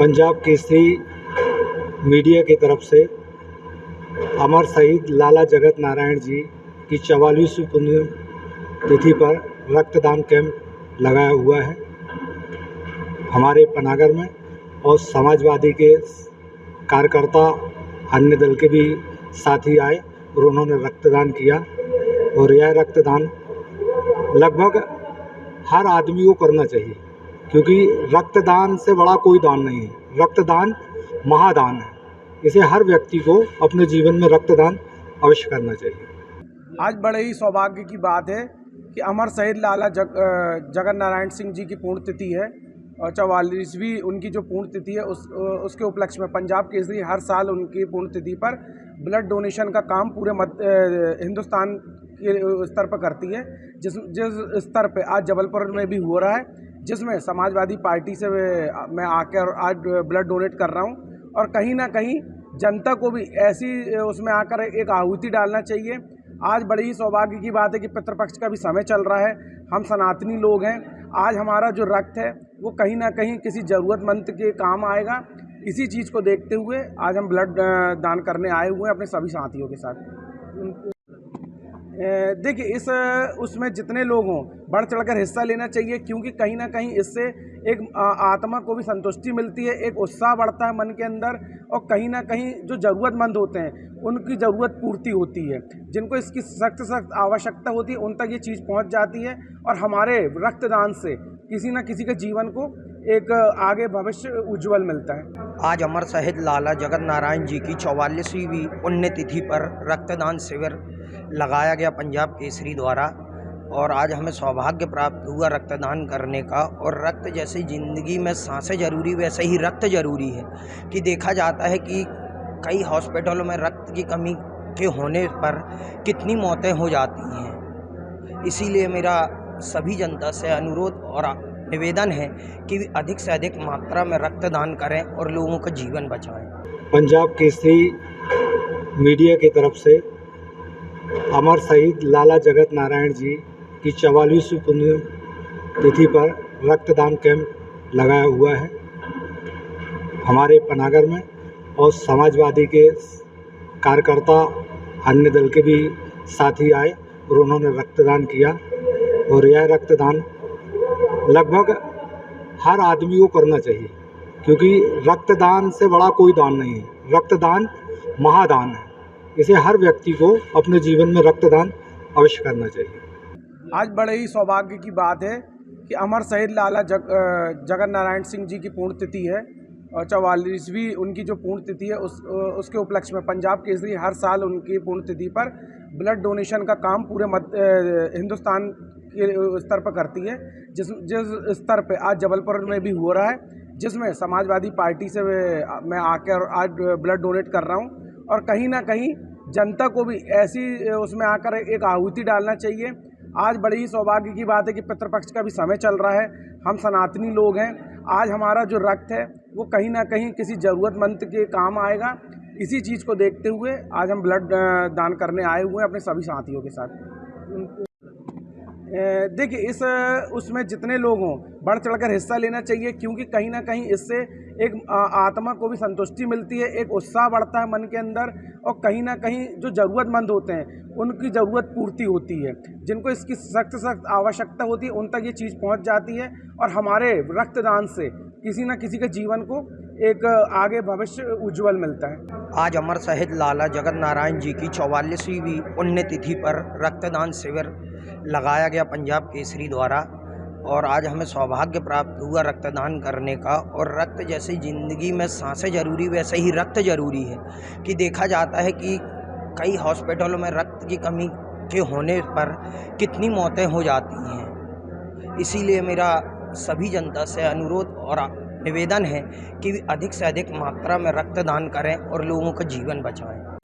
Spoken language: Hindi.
पंजाब केसरी मीडिया की तरफ से अमर शहीद लाला जगत नारायण जी की 44वीं पुण्य तिथि पर रक्तदान कैंप लगाया हुआ है हमारे पनागर में। और समाजवादी के कार्यकर्ता अन्य दल के भी साथी आए और उन्होंने रक्तदान किया। और यह रक्तदान लगभग हर आदमी को करना चाहिए, क्योंकि रक्तदान से बड़ा कोई दान नहीं है। रक्तदान महादान है। इसे हर व्यक्ति को अपने जीवन में रक्तदान अवश्य करना चाहिए। आज बड़े ही सौभाग्य की बात है कि अमर शहीद लाला जगत नारायण सिंह जी की पुण्यतिथि है और 44वीं उनकी जो पुण्यतिथि है उसके उपलक्ष्य में पंजाब केसरी हर साल उनकी पुण्यतिथि पर ब्लड डोनेशन का काम पूरे हिंदुस्तान के स्तर पर करती है। जिस स्तर पे आज जबलपुर में भी हो रहा है, जिसमें समाजवादी पार्टी से मैं आकर आज ब्लड डोनेट कर रहा हूं। और कहीं ना कहीं जनता को भी ऐसी उसमें आकर एक आहुति डालना चाहिए। आज बड़ी ही सौभाग्य की बात है कि पितृपक्ष का भी समय चल रहा है। हम सनातनी लोग हैं। आज हमारा जो रक्त है वो कहीं ना कहीं किसी ज़रूरतमंद के काम आएगा। इसी चीज़ को देखते हुए आज हम ब्लड दान करने आए हुए हैं अपने सभी साथियों के साथ। देखिए, उसमें जितने लोग हों बढ़ चढ़कर हिस्सा लेना चाहिए, क्योंकि कहीं ना कहीं इससे एक आत्मा को भी संतुष्टि मिलती है, एक उत्साह बढ़ता है मन के अंदर। और कहीं ना कहीं जो ज़रूरतमंद होते हैं उनकी ज़रूरत पूर्ति होती है। जिनको इसकी सख्त आवश्यकता होती है उन तक ये चीज़ पहुंच जाती है। और हमारे रक्तदान से किसी न किसी के जीवन को एक आगे भविष्य उज्जवल मिलता है। आज अमर शहीद लाला जगत नारायण जी की 44वीं पुण्यतिथि पर रक्तदान शिविर लगाया गया पंजाब केसरी द्वारा। और आज हमें सौभाग्य प्राप्त हुआ रक्तदान करने का। और रक्त जैसी ज़िंदगी में सांसें जरूरी, वैसे ही रक्त जरूरी है। कि देखा जाता है कि कई हॉस्पिटलों में रक्त की कमी के होने पर कितनी मौतें हो जाती हैं। इसीलिए मेरा सभी जनता से अनुरोध और निवेदन है कि अधिक से अधिक मात्रा में रक्तदान करें और लोगों का जीवन बचाएं। पंजाब केसरी मीडिया की तरफ से अमर शहीद लाला जगत नारायण जी की 44वीं पुण्य तिथि पर रक्तदान कैंप लगाया हुआ है हमारे पनागर में। और समाजवादी के कार्यकर्ता अन्य दल के भी साथी आए और उन्होंने रक्तदान किया। और यह रक्तदान लगभग हर आदमी को करना चाहिए, क्योंकि रक्तदान से बड़ा कोई दान नहीं है। रक्तदान महादान है। इसे हर व्यक्ति को अपने जीवन में रक्तदान अवश्य करना चाहिए। आज बड़े ही सौभाग्य की बात है कि अमर शहीद लाला जगत नारायण सिंह जी की पुण्यतिथि है और 44वीं उनकी जो पुण्यतिथि है उसके उपलक्ष्य में पंजाब केसरी हर साल उनकी पुण्यतिथि पर ब्लड डोनेशन का काम पूरे हिंदुस्तान के स्तर पर करती है। जिस स्तर पे आज जबलपुर में भी हो रहा है, जिसमें समाजवादी पार्टी से मैं आकर आज ब्लड डोनेट कर रहा हूं। और कहीं ना कहीं जनता को भी ऐसी उसमें आकर एक आहुति डालना चाहिए। आज बड़ी ही सौभाग्य की बात है कि पितृपक्ष का भी समय चल रहा है। हम सनातनी लोग हैं। आज हमारा जो रक्त है वो कहीं ना कहीं किसी ज़रूरतमंद के काम आएगा। इसी चीज़ को देखते हुए आज हम ब्लड दान करने आए हुए हैं अपने सभी साथियों के साथ। देखिए, उसमें जितने लोग हों बढ़ चढ़कर हिस्सा लेना चाहिए, क्योंकि कहीं ना कहीं इससे एक आत्मा को भी संतुष्टि मिलती है, एक उत्साह बढ़ता है मन के अंदर। और कहीं ना कहीं जो ज़रूरतमंद होते हैं उनकी ज़रूरत पूर्ति होती है। जिनको इसकी सख्त आवश्यकता होती है उन तक ये चीज़ पहुंच जाती है। और हमारे रक्तदान से किसी न किसी के जीवन को एक आगे भविष्य उज्जवल मिलता है। आज अमर शहीद लाला जगत नारायण जी की 44वीं पुण्यतिथि पर रक्तदान शिविर लगाया गया पंजाब केसरी द्वारा। और आज हमें सौभाग्य प्राप्त हुआ रक्तदान करने का। और रक्त जैसी ज़िंदगी में सांसें जरूरी, वैसे ही रक्त जरूरी है। कि देखा जाता है कि कई हॉस्पिटलों में रक्त की कमी के होने पर कितनी मौतें हो जाती हैं। इसीलिए मेरा सभी जनता से अनुरोध और निवेदन है कि अधिक से अधिक मात्रा में रक्तदान करें और लोगों का जीवन बचाएं।